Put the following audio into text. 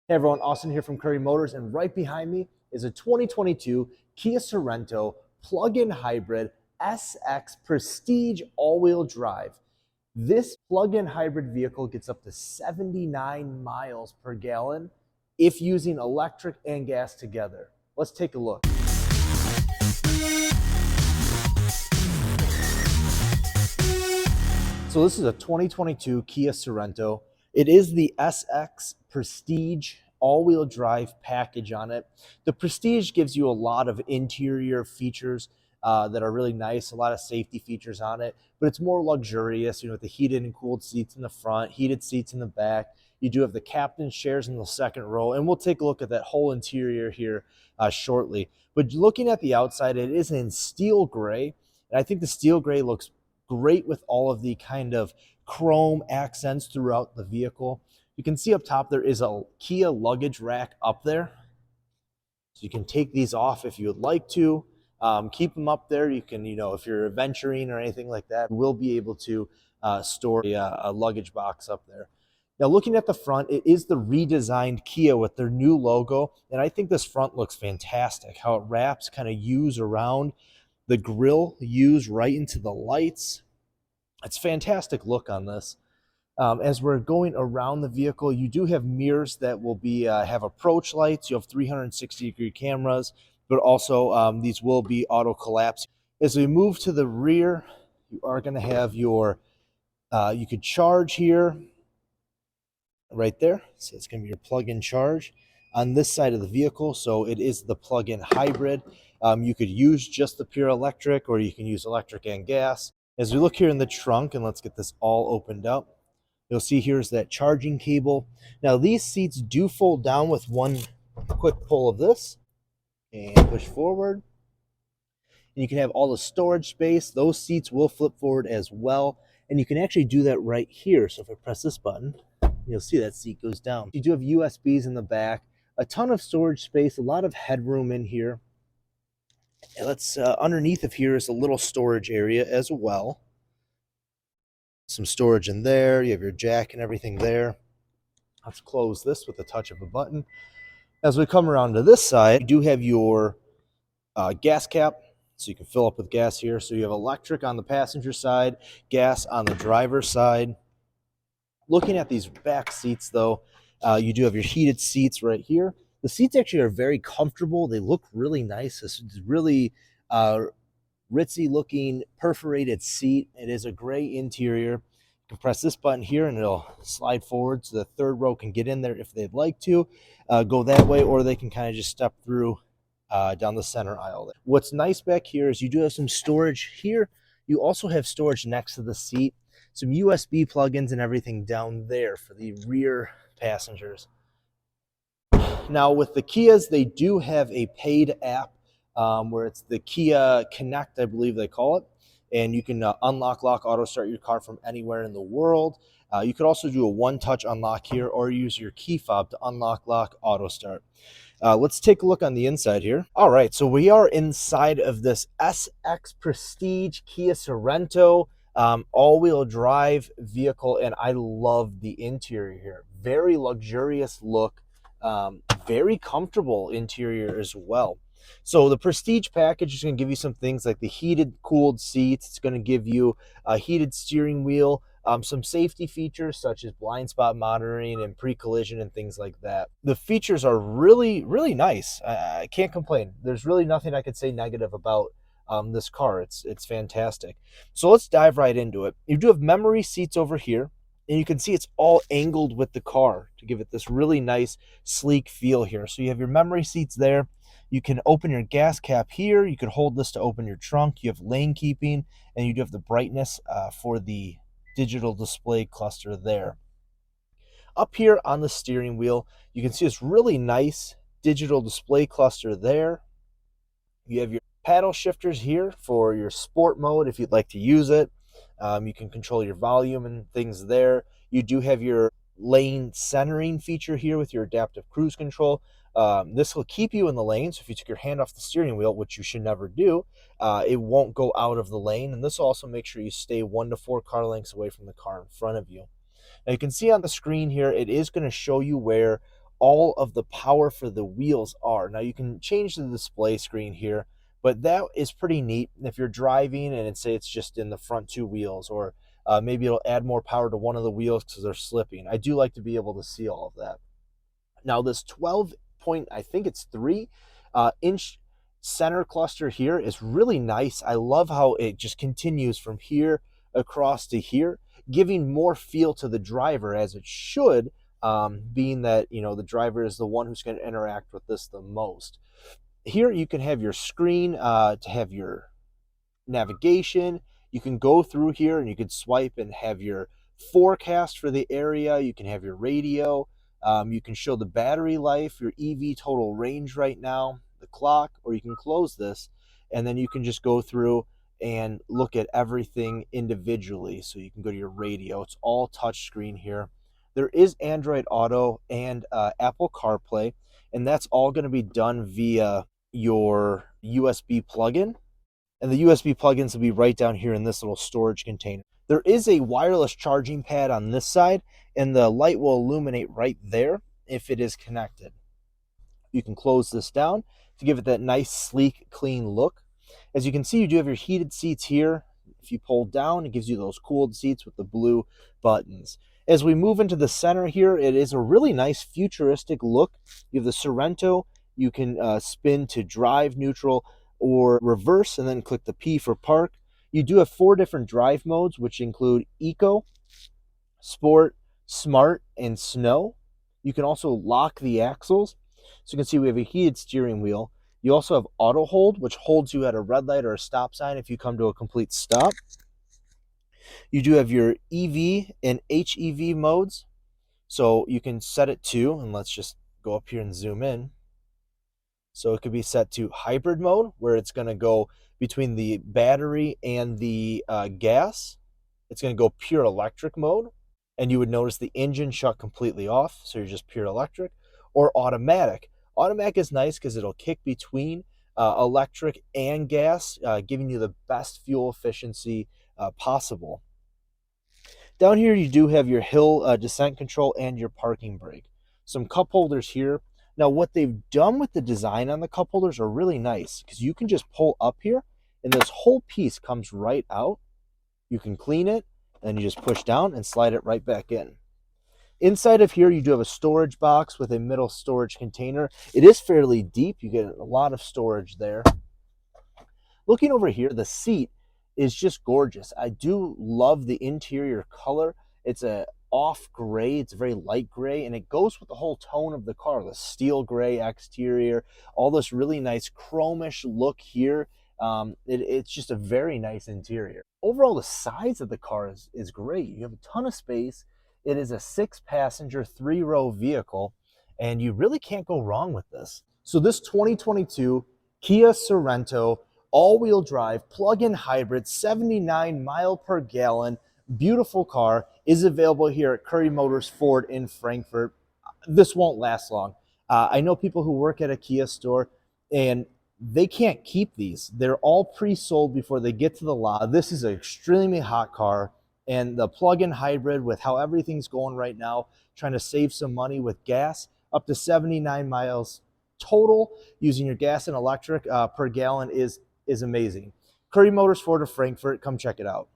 Hey everyone, Austin here from Currie Motors, and right behind me is a 2022 Kia Sorento plug-in hybrid SX Prestige all-wheel drive. This plug-in hybrid vehicle gets up to 79 miles per gallon if using electric and gas together. Let's take a look. So this is a 2022 Kia Sorento. It is the SX Prestige all-wheel drive package on it. The Prestige gives you a lot of interior features that are really nice, a lot of safety features on it, but it's more luxurious, with the heated and cooled seats in the front, heated seats in the back. You do have the captain's chairs in the second row, and we'll take a look at that whole interior here shortly. But looking at the outside, it is in steel gray, and I think the steel gray looks great with all of the kind of chrome accents throughout the vehicle. You can see up top there is a Kia luggage rack up there. So you can take these off if you would like to. Keep them up there. You can, if you're adventuring or anything like that, you will be able to store a luggage box up there. Now, looking at the front, it is the redesigned Kia with their new logo, and I think this front looks fantastic. How it wraps, kind of U's around the grille, U's right into the lights. It's a fantastic look on this. As we're going around the vehicle, you do have mirrors that will be have approach lights. You have 360-degree cameras, but also these will be auto collapse. As we move to the rear, you are going to have your, you could charge here, right there. So it's going to be your plug-in charge on this side of the vehicle. So it is the plug-in hybrid. You could use just the pure electric, or you can use electric and gas. As we look here in the trunk, and let's get this all opened up, you'll see here's that charging cable. Now these seats do fold down with one quick pull of this and push forward. And you can have all the storage space. Those seats will flip forward as well. And you can actually do that right here. So if I press this button, you'll see that seat goes down. You do have USBs in the back, a ton of storage space, a lot of headroom in here. And let's underneath of here is a little storage area as well. Some storage in there. You have your jack and everything there. Let's close this with the touch of a button. As we come around to this side, you do have your gas cap, so you can fill up with gas here. So you have electric on the passenger side, gas on the driver's side. Looking at these back seats, though, you do have your heated seats right here. The seats actually are very comfortable. They look really nice. This is really ritzy looking perforated seat. It is a gray interior. You can press this button here and it'll slide forward so the third row can get in there if they'd like to go that way, or they can kind of just step through down the center aisle. What's nice back here is you do have some storage here. You also have storage next to the seat, some USB plugins and everything down there for the rear passengers. Now with the Kias, they do have a paid app where it's the Kia Connect, I believe they call it. And you can unlock, lock, auto start your car from anywhere in the world. You could also do a one-touch unlock here, or use your key fob to unlock, lock, auto start. Let's take a look on the inside here. All right, so we are inside of this SX Prestige Kia Sorento all-wheel drive vehicle, and I love the interior here. Very luxurious look, very comfortable interior as well. So the Prestige package is going to give you some things like the heated, cooled seats. It's going to give you a heated steering wheel, some safety features such as blind spot monitoring and pre-collision and things like that. The features are really, really nice. I can't complain. There's really nothing I could say negative about this car. It's fantastic. So let's dive right into it. You do have memory seats over here, and you can see it's all angled with the car to give it this really nice, sleek feel here. So you have your memory seats there. You can open your gas cap here. You could hold this to open your trunk. You have lane keeping, and you do have the brightness for the digital display cluster there. Up here on the steering wheel, you can see this really nice digital display cluster there. You have your paddle shifters here for your sport mode if you'd like to use it. You can control your volume and things there. You do have your lane centering feature here with your adaptive cruise control. This will keep you in the lane, so if you took your hand off the steering wheel, which you should never do, it won't go out of the lane. And this will also make sure you stay 1 to 4 car lengths away from the car in front of you. Now you can see on the screen here, it is going to show you where all of the power for the wheels are. Now you can change the display screen here, but that is pretty neat. If you're driving and say it's just in the front two wheels, or maybe it'll add more power to one of the wheels because they're slipping. I do like to be able to see all of that. Now this 12 point, I think it's 3 inch center cluster here is really nice. I love how it just continues from here across to here, giving more feel to the driver, as it should, being that, you know, the driver is the one who's going to interact with this the most. Here you can have your screen to have your navigation. You can go through here and you can swipe and have your forecast for the area. You can have your radio. You can show the battery life, your EV total range right now, the clock, or you can close this and then you can just go through and look at everything individually. So you can go to your radio. It's all touch screen here. There is Android Auto and Apple CarPlay, and that's all going to be done via your USB plug-in, and the USB plugins will be right down here in this little storage container. There is a wireless charging pad on this side, and the light will illuminate right there if it is connected. You can close this down to give it that nice, sleek, clean look. As you can see, you do have your heated seats here. If you pull down, it gives you those cooled seats with the blue buttons. As we move into the center here, it is a really nice futuristic look. You have the Sorento. You can spin to drive, neutral, or reverse, and then click the P for park. You do have 4 different drive modes, which include Eco, Sport, Smart, and Snow. You can also lock the axles. So you can see we have a heated steering wheel. You also have auto hold, which holds you at a red light or a stop sign if you come to a complete stop. You do have your EV and HEV modes. So you can set it to, and let's just go up here and zoom in. So it could be set to hybrid mode, where it's going to go between the battery and the gas. It's going to go pure electric mode, and you would notice the engine shut completely off, so you're just pure electric. Or automatic. Automatic is nice because it'll kick between electric and gas, giving you the best fuel efficiency possible. Down here, you do have your hill descent control and your parking brake. Some cup holders here. Now, what they've done with the design on the cup holders are really nice, because you can just pull up here, and this whole piece comes right out. You can clean it, and you just push down and slide it right back in. Inside of here, you do have a storage box with a middle storage container. It is fairly deep. You get a lot of storage there. Looking over here, the seat is just gorgeous. I do love the interior color. It's a off gray. It's a very light gray, and it goes with the whole tone of the car. The steel gray exterior, all this really nice chromish look here. It's just a very nice interior. Overall, the size of the car is great. You have a ton of space. It is a 6-passenger, 3-row vehicle, and you really can't go wrong with this. So this 2022 Kia Sorento all-wheel drive plug-in hybrid, 79 mile per gallon, beautiful car, is available here at Currie Motors Ford in Frankfort. This won't last long. I know people who work at a Kia store, and they can't keep these. They're all pre-sold before they get to the lot. This is an extremely hot car, and the plug-in hybrid, with how everything's going right now, trying to save some money with gas, up to 79 miles total using your gas and electric per gallon is amazing. Currie Motors Ford of Frankfort, come check it out.